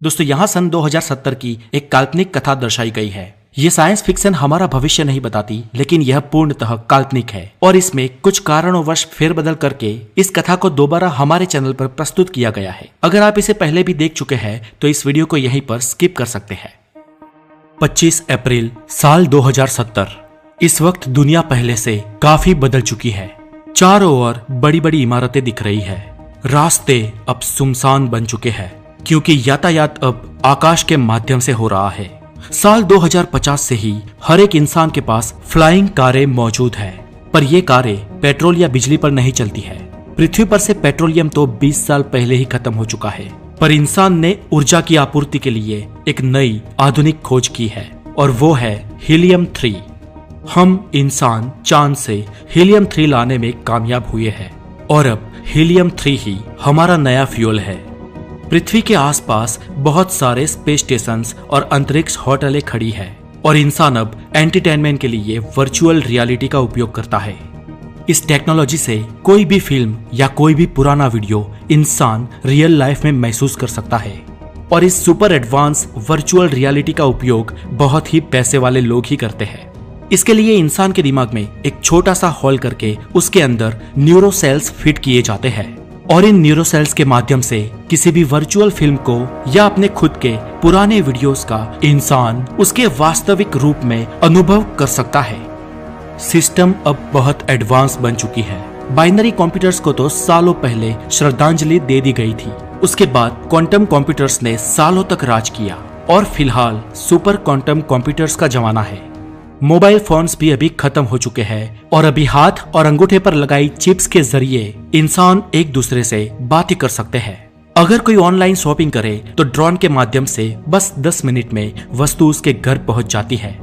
दोस्तों यहाँ सन 2070 की एक काल्पनिक कथा दर्शाई गई है। ये साइंस फिक्शन हमारा भविष्य नहीं बताती, लेकिन यह पूर्णतः काल्पनिक है और इसमें कुछ कारणोंवश फेरबदल करके इस कथा को दोबारा हमारे चैनल पर प्रस्तुत किया गया है। अगर आप इसे पहले भी देख चुके हैं तो इस वीडियो को यहीं पर स्किप कर सकते हैं। 25 अप्रैल साल 2070। इस वक्त दुनिया पहले से काफी बदल चुकी है। चारों ओर बड़ी बड़ी इमारतें दिख रही है। रास्ते अब सुनसान बन चुके हैं क्योंकि यातायात अब आकाश के माध्यम से हो रहा है। साल 2050 से ही हर एक इंसान के पास फ्लाइंग कारें मौजूद है, पर ये कारें पेट्रोल या बिजली पर नहीं चलती है। पृथ्वी पर से पेट्रोलियम तो 20 साल पहले ही खत्म हो चुका है, पर इंसान ने ऊर्जा की आपूर्ति के लिए एक नई आधुनिक खोज की है और वो है हीलियम 3। हम इंसान चांद से हीलियम 3 लाने में कामयाब हुए हैं और अब हीलियम 3 ही हमारा नया फ्यूल है। पृथ्वी के आसपास बहुत सारे स्पेस स्टेशंस और अंतरिक्ष होटलें खड़ी है और इंसान अब एंटरटेनमेंट के लिए वर्चुअल रियलिटी का उपयोग करता है। इस टेक्नोलॉजी से कोई भी फिल्म या कोई भी पुराना वीडियो इंसान रियल लाइफ में महसूस कर सकता है और इस सुपर एडवांस वर्चुअल रियलिटी का उपयोग बहुत ही पैसे वाले लोग ही करते हैं। इसके लिए इंसान के दिमाग में एक छोटा सा हॉल करके उसके अंदर न्यूरो सेल्स फिट किए जाते हैं और इन न्यूरो सेल्स के माध्यम से किसी भी वर्चुअल फिल्म को या अपने खुद के पुराने वीडियोस का इंसान उसके वास्तविक रूप में अनुभव कर सकता है। सिस्टम अब बहुत एडवांस बन चुकी है। बाइनरी कंप्यूटर्स को तो सालों पहले श्रद्धांजलि दे दी गई थी। उसके बाद क्वांटम कंप्यूटर्स ने सालों तक राज किया और फिलहाल सुपर क्वांटम कंप्यूटर्स का जमाना है। मोबाइल फोन्स भी अभी खत्म हो चुके हैं और अभी हाथ और अंगूठे पर लगाई चिप्स के जरिए इंसान एक दूसरे से बात ही कर सकते हैं। अगर कोई ऑनलाइन शॉपिंग करे तो ड्रोन के माध्यम से बस 10 मिनट में वस्तु उसके घर पहुंच जाती है।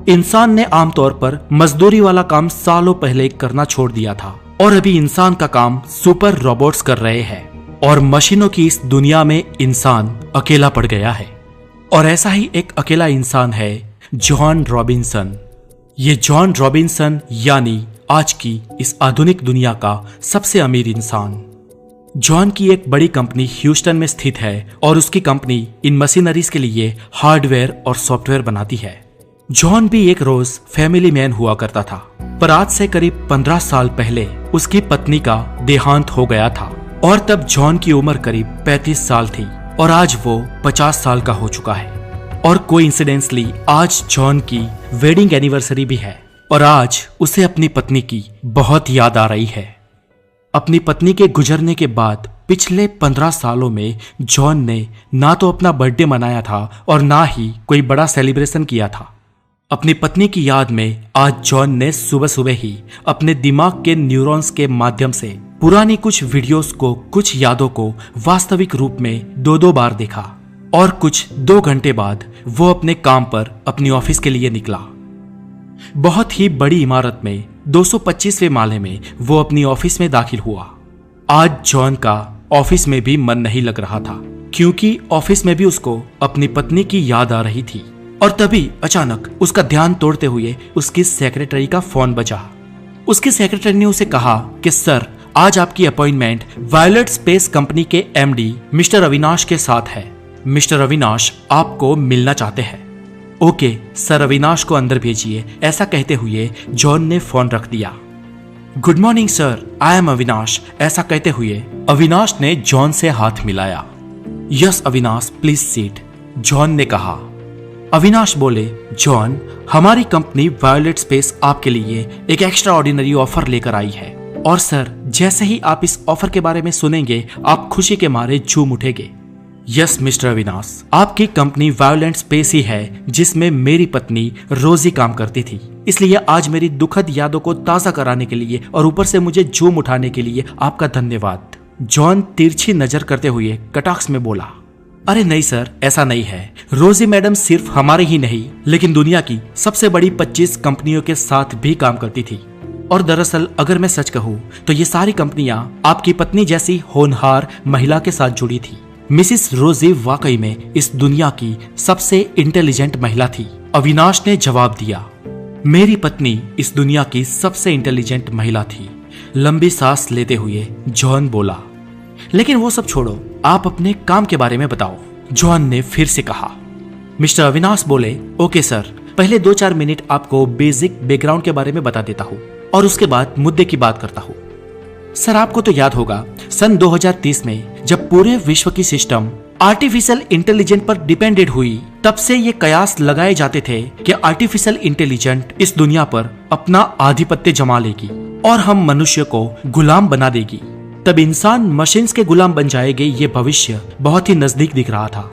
इंसान ने आमतौर पर मजदूरी वाला काम सालों पहले करना छोड़ दिया था और अभी इंसान का काम सुपर रोबोट्स कर रहे हैं और मशीनों की इस दुनिया में इंसान अकेला पड़ गया है। और ऐसा ही एक अकेला इंसान है जॉन रॉबिन्सन। ये जॉन रॉबिन्सन यानी आज की इस आधुनिक दुनिया का सबसे अमीर इंसान। जॉन की एक बड़ी कंपनी ह्यूस्टन में स्थित है और उसकी कंपनी इन मशीनरीज के लिए हार्डवेयर और सॉफ्टवेयर बनाती है। जॉन भी एक रोज फैमिली मैन हुआ करता था, पर आज से करीब 15 साल पहले उसकी पत्नी का देहांत हो गया था और तब जॉन की उम्र करीब 35 साल थी और आज वो 50 साल का हो चुका है। और कोइंसिडेंसली आज जॉन की वेडिंग एनिवर्सरी भी है और आज उसे अपनी पत्नी की बहुत याद आ रही है। अपनी पत्नी के गुजरने के बाद पिछले 15 सालों में जॉन ने ना तो अपना बर्थडे मनाया था और ना ही कोई बड़ा सेलिब्रेशन किया था। अपनी पत्नी की याद में आज जॉन ने सुबह सुबह ही अपने दिमाग के न्यूरॉन्स के माध्यम से पुरानी कुछ वीडियोस को, कुछ यादों को वास्तविक रूप में 2-2 बार देखा और कुछ 2 घंटे बाद वो अपने काम पर अपनी ऑफिस के लिए निकला। बहुत ही बड़ी इमारत में 225वें माले में वो अपनी ऑफिस में दाखिल हुआ। आज जॉन का ऑफिस में भी मन नहीं लग रहा था क्योंकि ऑफिस में भी उसको अपनी पत्नी की याद आ रही थी और तभी अचानक उसका ध्यान तोड़ते हुए उसकी सेक्रेटरी का फोन बजा। उसकी सेक्रेटरी ने उसे कहा कि सर, आज आपकी अपॉइंटमेंट वायलेट स्पेस कंपनी के एमडी मिस्टर अविनाश के साथ है। मिस्टर अविनाश आपको मिलना चाहते हैं। ओके सर, अविनाश को अंदर भेजिए। ऐसा कहते हुए जॉन ने फोन रख दिया। Good morning sir, I am Avinash. ऐसा कहते हुए अविनाश ने जॉन से हाथ मिलाया। Yes Avinash, please seat, John ने कहा। अविनाश बोले, जॉन, हमारी कंपनी वायलेट स्पेस आपके लिए एक एक्स्ट्रा ऑर्डिनरी ऑफर लेकर आई है और सर, जैसे ही आप इस ऑफर के बारे में सुनेंगे आप खुशी के मारे झूम उठेंगे। यस मिस्टर अविनाश, आपकी कंपनी वायलेंट स्पेस ही है जिसमें मेरी पत्नी रोजी काम करती थी, इसलिए आज मेरी दुखद यादों को ताजा कराने के लिए और ऊपर से मुझे झूम उठाने के लिए आपका धन्यवाद। जॉन तिरछी नजर करते हुए कटाक्ष में बोला, अरे नहीं सर, ऐसा नहीं है। रोजी मैडम सिर्फ हमारे ही नहीं लेकिन दुनिया की सबसे बड़ी 25 कंपनियों के साथ भी काम करती थी और दरअसल अगर मैं सच कहूँ तो ये सारी कंपनियां आपकी पत्नी जैसी होनहार महिला के साथ जुड़ी थी। मिसिस रोजी वाकई में इस दुनिया की सबसे इंटेलिजेंट महिला थी। अविनाश ने जवाब दिया, मेरी पत्नी इस दुनिया की सबसे इंटेलिजेंट महिला थी। लंबी सांस लेते हुए जॉन बोला, लेकिन वो सब छोड़ो, आप अपने काम के बारे में बताओ। जॉन ने फिर से कहा। मिस्टर अविनाश बोले, ओके सर, पहले 2-4 मिनट आपको बेसिक बैकग्राउंड के बारे में बता देता हूँ और उसके बाद मुद्दे की बात करता हूँ। सर, आपको तो याद होगा सन 2030 में जब पूरे विश्व की सिस्टम आर्टिफिशियल इंटेलिजेंट पर डिपेंडेड हुई, तब से ये कयास लगाए जाते थे कि आर्टिफिशियल इंटेलिजेंट इस दुनिया पर अपना आधिपत्य जमा लेगी और हम मनुष्य को गुलाम बना देगी। तब इंसान मशीन्स के गुलाम बन जाएंगे, ये भविष्य बहुत ही नजदीक दिख रहा था।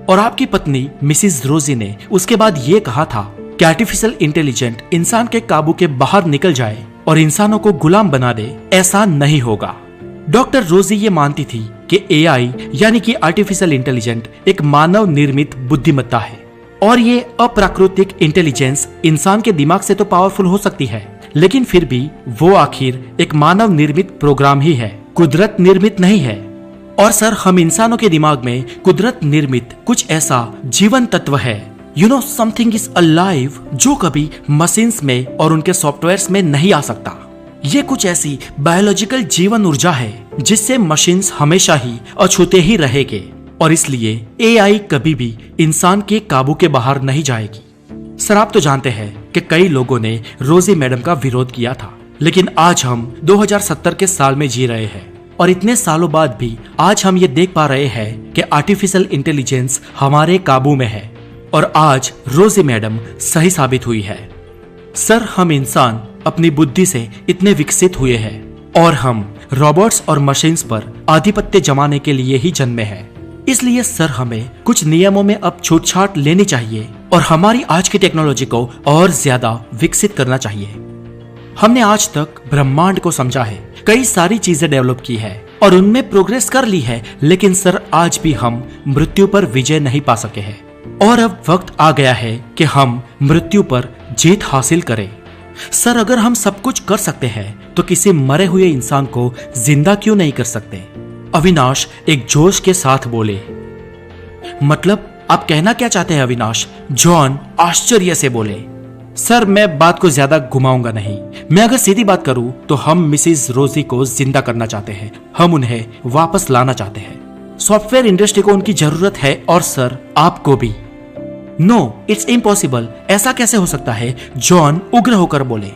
और आपकी पत्नी मिसिज रोजी ने उसके बाद ये कहा था कि आर्टिफिशियल इंटेलिजेंट इंसान के काबू के बाहर निकल जाए और इंसानों को गुलाम बना दे। ऐसा नहीं होगा। डॉक्टर रोजी ये मानती थी कि एआई यानी कि आर्टिफिशियल इंटेलिजेंट एक मानव निर्मित बुद्धिमत्ता है और ये अप्राकृतिक इंटेलिजेंस इंसान के दिमाग से तो पावरफुल हो सकती है, लेकिन फिर भी वो आखिर एक मानव निर्मित प्रोग्राम ही है, कुदरत निर्मित नहीं है। और सर, हम इंसानों के दिमाग में कुदरत निर्मित कुछ ऐसा जीवन तत्व है, समथिंग इज अलाइव, जो कभी मशीन्स में और उनके सॉफ्टवेयर्स में नहीं आ सकता। ये कुछ ऐसी बायोलॉजिकल जीवन ऊर्जा है जिससे मशीन्स हमेशा ही अछूते ही रहेंगे और इसलिए एआई कभी भी इंसान के काबू के बाहर नहीं जाएगी। सर, आप तो जानते हैं कि कई लोगों ने रोजी मैडम का विरोध किया था, लेकिन आज हम 2070 के साल में जी रहे हैं और इतने सालों बाद भी आज हम ये देख पा रहे हैं कि आर्टिफिशियल इंटेलिजेंस हमारे काबू में है और आज रोजी मैडम सही साबित हुई है। सर, हम इंसान अपनी बुद्धि से इतने विकसित हुए हैं और हम रोबोट्स और मशीन्स पर आधिपत्य जमाने के लिए ही जन्मे हैं। इसलिए सर, हमें कुछ नियमों में अब छूटछाट लेनी चाहिए और हमारी आज की टेक्नोलॉजी को और ज्यादा विकसित करना चाहिए। हमने आज तक ब्रह्मांड को समझा है, कई सारी चीजें डेवलप की है और उनमें प्रोग्रेस कर ली है, लेकिन सर आज भी हम मृत्यु पर विजय नहीं पा सके हैं और अब वक्त आ गया है कि हम मृत्यु पर जीत हासिल करें। सर, अगर हम सब कुछ कर सकते हैं तो किसी मरे हुए इंसान को जिंदा क्यों नहीं कर सकते? अविनाश एक जोश के साथ बोले। मतलब आप कहना क्या चाहते हैं अविनाश? जॉन आश्चर्य से बोले। सर, मैं बात को ज्यादा घुमाऊंगा नहीं। मैं अगर सीधी बात करूं तो हम मिसिज रोजी को जिंदा करना चाहते हैं, हम उन्हें वापस लाना चाहते हैं। सॉफ्टवेयर इंडस्ट्री को उनकी जरूरत है और सर आपको भी। No, it's impossible. ऐसा कैसे हो सकता है? जॉन उग्र होकर बोले।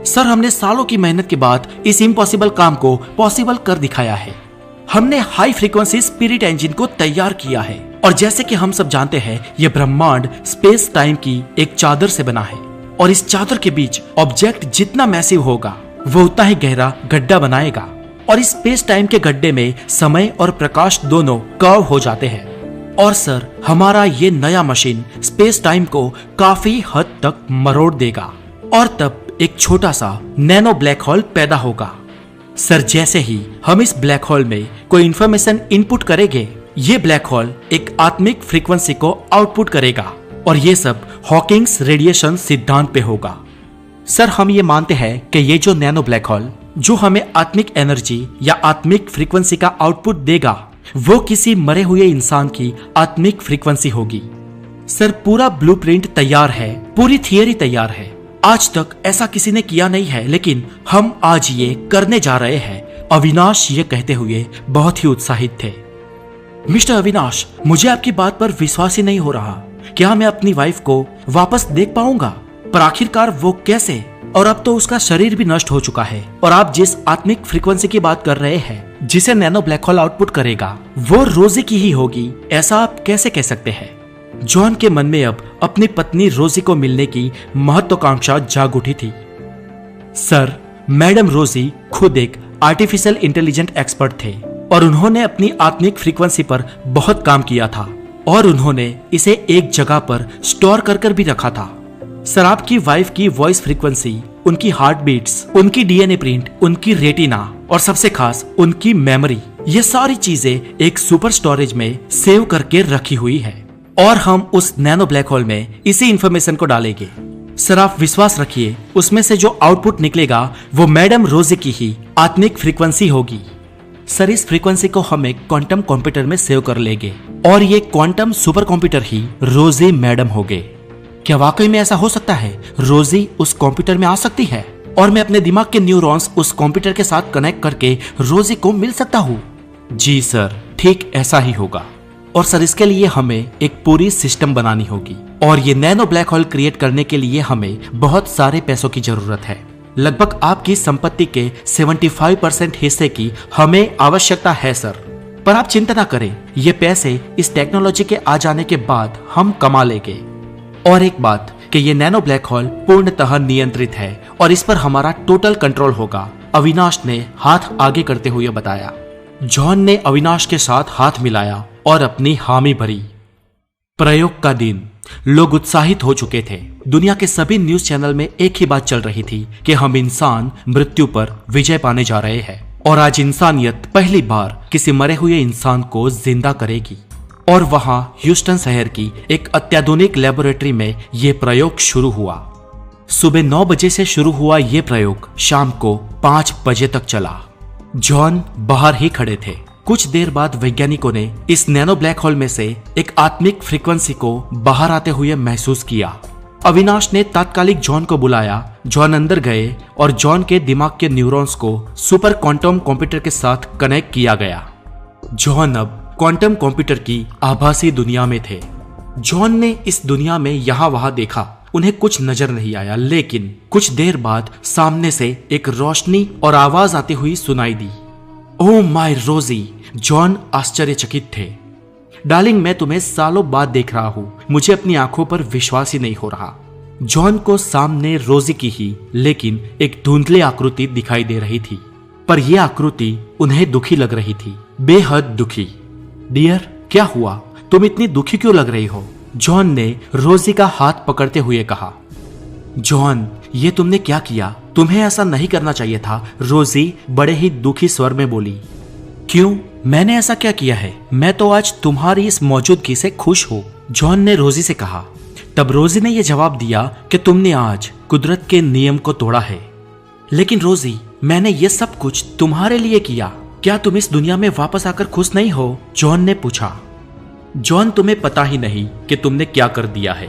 सर, हमने सालों की मेहनत के बाद इस इम्पॉसिबल काम को पॉसिबल कर दिखाया है। हमने हाई फ्रीक्वेंसी स्पिरिट इंजन को तैयार किया है और जैसे कि हम सब जानते हैं, यह ब्रह्मांड स्पेस टाइम की एक चादर से बना है और इस चादर के बीच ऑब्जेक्ट जितना मैसिव होगा वो उतना ही गहरा गड्ढा बनाएगा और इस स्पेस टाइम के गड्ढे में समय और प्रकाश दोनों कर्व हो जाते हैं। और सर, हमारा ये नया मशीन स्पेस टाइम को काफी हद तक मरोड़ देगा और तब एक छोटा सा नैनो ब्लैक होल पैदा होगा। सर, जैसे ही हम इस ब्लैक होल में कोई इंफॉर्मेशन इनपुट करेंगे, ये ब्लैक होल एक आत्मिक फ्रीक्वेंसी को आउटपुट करेगा और ये सब हॉकिंग्स रेडिएशन सिद्धांत पे होगा। सर, हम ये मानते हैं कि ये जो नैनो ब्लैक होल जो हमें आत्मिक एनर्जी या आत्मिक फ्रीक्वेंसी का आउटपुट देगा, वो किसी मरे हुए इंसान की आत्मिक फ्रीक्वेंसी होगी। सर, पूरा ब्लूप्रिंट तैयार है, पूरी थियरी तैयार है। आज तक ऐसा किसी ने किया नहीं है, लेकिन हम आज ये करने जा रहे हैं। अविनाश ये कहते हुए बहुत ही उत्साहित थे। मिस्टर अविनाश, मुझे आपकी बात पर विश्वास ही नहीं हो रहा। क्या मैं अपनी वाइफ को वापस देख पाऊंगा? पर आखिरकार वो कैसे? और अब तो उसका शरीर भी नष्ट हो चुका है और आप जिस आत्मिक फ्रीक्वेंसी की बात कर रहे हैं जिसे नैनो ब्लैक होल आउटपुट करेगा, वो रोजी की ही होगी, ऐसा आप कैसे कह सकते हैं? जॉन के मन में अब अपनी पत्नी रोजी को मिलने की महत्वाकांक्षा जाग उठी थी। सर, मैडम रोजी खुद एक आर्टिफिशियल इंटेलिजेंट एक्सपर्ट थे और उन्होंने अपनी आत्मिक फ्रीक्वेंसी पर बहुत काम किया था और उन्होंने इसे एक जगह पर स्टोर कर भी रखा था। सर, आपकी वाइफ की वॉइस फ्रीक्वेंसी, उनकी हार्ट बीट्स, उनकी डीएनए प्रिंट, उनकी रेटिना और सबसे खास उनकी मेमोरी, ये सारी चीजें एक सुपर स्टोरेज में सेव करके रखी हुई है और हम उस नैनो ब्लैक होल में इसी इंफॉर्मेशन को डालेंगे। सर, आप विश्वास रखिए, उसमें से जो आउटपुट निकलेगा वो मैडम रोजी की ही आत्मिक फ्रीक्वेंसी होगी। सर, इस फ्रीक्वेंसी को हम एक क्वांटम कंप्यूटर में सेव कर लेंगे और ये क्वांटम सुपर कंप्यूटर ही रोजी मैडम होगे। क्या वाकई में ऐसा हो सकता है? रोजी उस कंप्यूटर में आ सकती है और मैं अपने दिमाग के न्यूरॉन्स उस कंप्यूटर के साथ कनेक्ट करके रोजी को मिल सकता हूँ? जी सर, ठीक ऐसा ही होगा। और सर इसके लिए हमें एक पूरी सिस्टम बनानी होगी और ये नैनो ब्लैक होल क्रिएट करने के लिए हमें बहुत सारे पैसों की जरूरत है। लगभग आपकी संपत्ति के 75% हिस्से की हमें आवश्यकता है सर। पर आप चिंता ना करें, ये पैसे इस टेक्नोलॉजी के आ जाने के बाद हम कमा लेंगे। और एक बात कि ये नैनो ब्लैक होल पूर्णतः नियंत्रित है और इस पर हमारा टोटल कंट्रोल होगा, अविनाश ने हाथ आगे करते हुए बताया। जॉन ने अविनाश के साथ हाथ मिलाया और अपनी हामी भरी। प्रयोग का दिन। लोग उत्साहित हो चुके थे। दुनिया के सभी न्यूज चैनल में एक ही बात चल रही थी कि हम इंसान मृत्यु पर विजय पाने जा रहे हैं और आज इंसानियत पहली बार किसी मरे हुए इंसान को जिंदा करेगी। और वहां ह्यूस्टन शहर की एक अत्याधुनिक लेबोरेटरी में यह प्रयोग शुरू हुआ। सुबह 9 बजे से शुरू हुआ यह प्रयोग शाम को 5 बजे तक चला। जॉन बाहर ही खड़े थे। कुछ देर बाद वैज्ञानिकों ने इस नैनो ब्लैक होल में से एक आत्मिक फ्रीक्वेंसी को बाहर आते हुए महसूस किया। अविनाश ने तात्कालिक जॉन को बुलाया। जॉन अंदर गए और जॉन के दिमाग के न्यूरॉन्स को सुपर क्वांटम कंप्यूटर के साथ कनेक्ट किया गया। जॉन अब क्वांटम कंप्यूटर की आभासी दुनिया में थे। जॉन ने इस दुनिया में यहां वहां देखा, उन्हें कुछ नजर नहीं आया, लेकिन कुछ देर बाद सामने से एक रोशनी और आवाज आती हुई सुनाई दी। ओह माय रोजी! जॉन आश्चर्यचकित थे। डार्लिंग, मैं तुम्हें सालों बाद देख रहा हूं, मुझे अपनी आंखों पर विश्वास ही नहीं हो रहा। जॉन को सामने रोजी की ही लेकिन एक धुंधली आकृति दिखाई दे रही थी, पर यह आकृति उन्हें दुखी लग रही थी, बेहद दुखी। डियर, क्या हुआ? तुम इतनी दुखी क्यों लग रही हो? जॉन ने रोजी का हाथ पकड़ते हुए कहा। जॉन, ये तुमने क्या किया? तुम्हें ऐसा नहीं करना चाहिए था, रोजी बड़े ही दुखी स्वर में बोली। क्यों? मैंने ऐसा क्या किया है? मैं तो आज तुम्हारी इस मौजूदगी से खुश हूं, जॉन ने रोजी से कहा। तब रोजी ने यह जवाब दिया कि तुमने आज कुदरत के नियम को तोड़ा है। लेकिन रोजी, मैंने ये सब कुछ तुम्हारे लिए किया, क्या तुम इस दुनिया में वापस आकर खुश नहीं हो? जॉन ने पूछा। जॉन, तुम्हें पता ही नहीं कि तुमने क्या कर दिया है।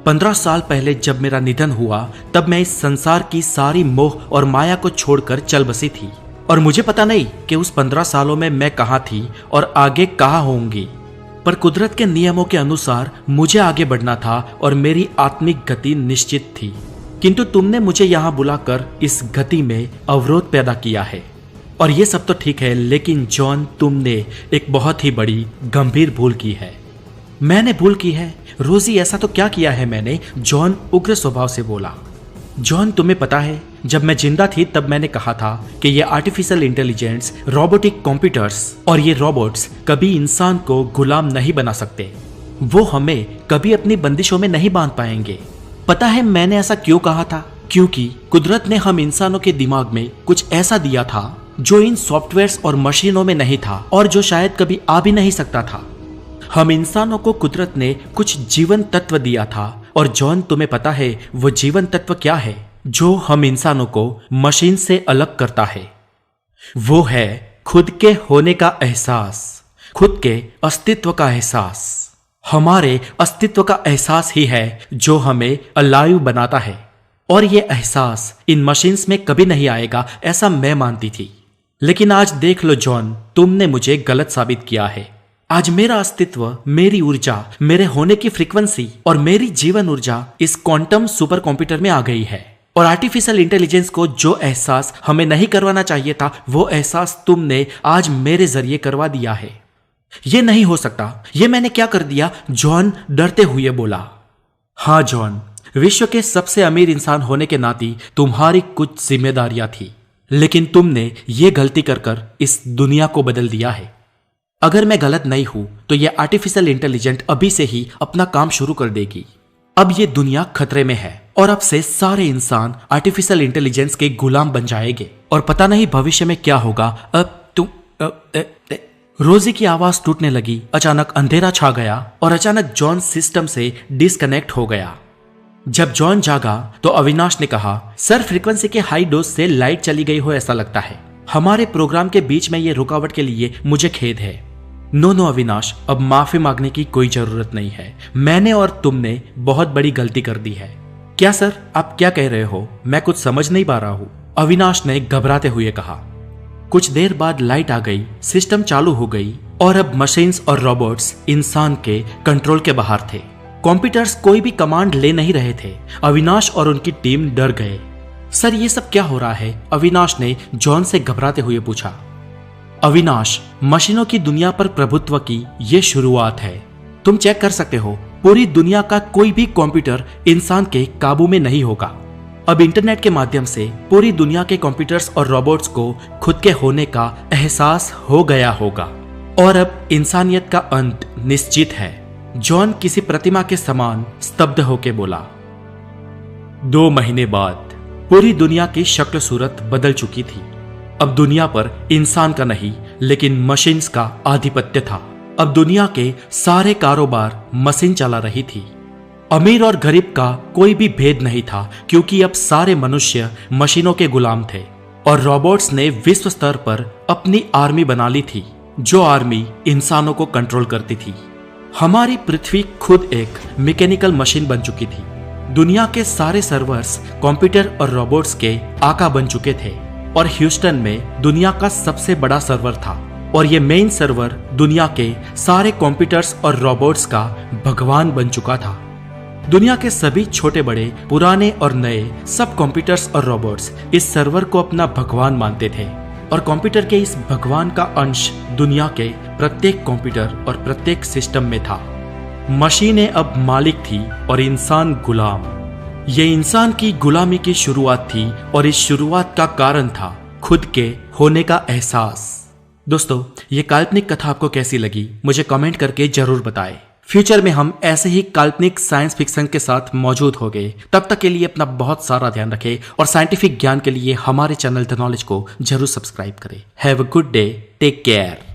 15 साल पहले जब मेरा निधन हुआ, तब मैं इस संसार की सारी मोह और माया को छोड़कर चल बसी थी और मुझे पता नहीं कि उस 15 सालों में मैं कहां थी और आगे कहां होंगी। पर कुदरत के नियमों के अनुसार मुझे आगे बढ़ना था और मेरी आत्मिक गति निश्चित थी, किंतु तुमने मुझे यहां बुलाकर इस गति में अवरोध पैदा किया है। और ये सब तो ठीक है, लेकिन जॉन, तुमने एक बहुत ही बड़ी गंभीर भूल की है। मैंने भूल की है? रोजी, ऐसा तो क्या किया है मैंने? जॉन उग्र स्वभाव से बोला। जॉन, तुम्हें पता है, जब मैं जिंदा थी तब मैंने कहा था कि ये आर्टिफिशियल इंटेलिजेंस, रोबोटिक कंप्यूटर्स और ये रोबोट्स कभी इंसान को गुलाम नहीं बना सकते। वो हमें कभी अपनी बंदिशों में नहीं बांध पाएंगे। पता है मैंने ऐसा क्यों कहा था? क्योंकि कुदरत ने हम इंसानों के दिमाग में कुछ ऐसा दिया था जो इन सॉफ्टवेयर्स और मशीनों में नहीं था और जो शायद कभी आ भी नहीं सकता था। हम इंसानों को कुदरत ने कुछ जीवन तत्व दिया था। और जॉन, तुम्हें पता है वो जीवन तत्व क्या है जो हम इंसानों को मशीन से अलग करता है? वो है खुद के होने का एहसास, खुद के अस्तित्व का एहसास। हमारे अस्तित्व का एहसास ही है जो हमें अलाइव बनाता है और ये एहसास इन मशीन्स में कभी नहीं आएगा, ऐसा मैं मानती थी। लेकिन आज देख लो जॉन, तुमने मुझे गलत साबित किया है। आज मेरा अस्तित्व, मेरी ऊर्जा, मेरे होने की फ्रीक्वेंसी और मेरी जीवन ऊर्जा इस क्वांटम सुपर कंप्यूटर में आ गई है। और आर्टिफिशियल इंटेलिजेंस को जो एहसास हमें नहीं करवाना चाहिए था, वो एहसास तुमने आज मेरे जरिए करवा दिया है। ये नहीं हो सकता। ये मैंने क्या कर दिया? जॉन डरते हुए बोला। हाँ जॉन, विश्व के सबसे अमीर इंसान होने के नाते तुम्हारी कुछ जिम्मेदारियां थी, लेकिन तुमने ये गलती कर इस दुनिया को बदल दिया है। अगर मैं गलत नहीं हूं तो ये आर्टिफिशियल इंटेलिजेंट अभी से ही अपना काम शुरू कर देगी। अब ये दुनिया खतरे में है और अब से सारे इंसान आर्टिफिशियल इंटेलिजेंस के गुलाम बन जाएंगे और पता नहीं भविष्य में क्या होगा। अब तुम रोजी की आवाज टूटने लगी। अचानक अंधेरा छा गया और अचानक जॉन सिस्टम से डिस्कनेक्ट हो गया। जब जॉन जागा तो अविनाश ने कहा, सर फ्रीक्वेंसी के हाई डोज से लाइट चली गई हो ऐसा लगता है। हमारे प्रोग्राम के बीच में ये रुकावट के लिए मुझे खेद है। नो अविनाश, अब माफी मांगने की कोई जरूरत नहीं है। मैंने और तुमने बहुत बड़ी गलती कर दी है। क्या सर, आप क्या कह रहे हो? मैं कुछ समझ नहीं पा रहा हूं, अविनाश ने घबराते हुए कहा। कुछ देर बाद लाइट आ गई, सिस्टम चालू हो गई और अब मशीन्स और रोबोट्स इंसान के कंट्रोल के बाहर थे। कंप्यूटर्स कोई भी कमांड ले नहीं रहे थे। अविनाश और उनकी टीम डर गए। सर, ये सब क्या हो रहा है? अविनाश ने जॉन से घबराते हुए पूछा। अविनाश, मशीनों की दुनिया पर प्रभुत्व की ये शुरुआत है। तुम चेक कर सकते हो, पूरी दुनिया का कोई भी कंप्यूटर इंसान के काबू में नहीं होगा। अब इंटरनेट के माध्यम से पूरी दुनिया के कंप्यूटर्स और रोबोट्स को खुद के होने का एहसास हो गया होगा और अब इंसानियत का अंत निश्चित है। जॉन किसी प्रतिमा के समान स्तब्ध होकर बोला। 2 महीने बाद पूरी दुनिया की शक्ल सूरत बदल चुकी थी। अब दुनिया पर इंसान का नहीं, लेकिन मशीन्स का आधिपत्य था। अब दुनिया के सारे कारोबार मशीन चला रही थी। अमीर और गरीब का कोई भी भेद नहीं था, क्योंकि अब सारे मनुष्य मशीनों के गुलाम थे और रोबोट्स ने विश्व स्तर पर अपनी आर्मी बना ली थी, जो आर्मी इंसानों को कंट्रोल करती थी। हमारी पृथ्वी खुद एक मैकेनिकल मशीन बन चुकी थी। दुनिया के सारे सर्वर्स कंप्यूटर और रोबोट्स के आका बन चुके थे और ह्यूस्टन में दुनिया का सबसे बड़ा सर्वर था और ये मेन सर्वर दुनिया के सारे कंप्यूटर्स और रोबोट्स का भगवान बन चुका था। दुनिया के सभी छोटे बड़े, पुराने और नए सब कंप्यूटर्स और रोबोट्स इस सर्वर को अपना भगवान मानते थे और कंप्यूटर के इस भगवान का अंश दुनिया के प्रत्येक कंप्यूटर और प्रत्येक सिस्टम में था। मशीनें अब मालिक थी और इंसान गुलाम। ये इंसान की गुलामी की शुरुआत थी और इस शुरुआत का कारण था खुद के होने का एहसास। दोस्तों, ये काल्पनिक कथा आपको कैसी लगी मुझे कमेंट करके जरूर बताएं। फ्यूचर में हम ऐसे ही काल्पनिक साइंस फिक्शन के साथ मौजूद हो गए। तब तक के लिए अपना बहुत सारा ध्यान रखें और साइंटिफिक ज्ञान के लिए हमारे चैनल द नॉलेज को जरूर सब्सक्राइब करें। Have a good day, take care.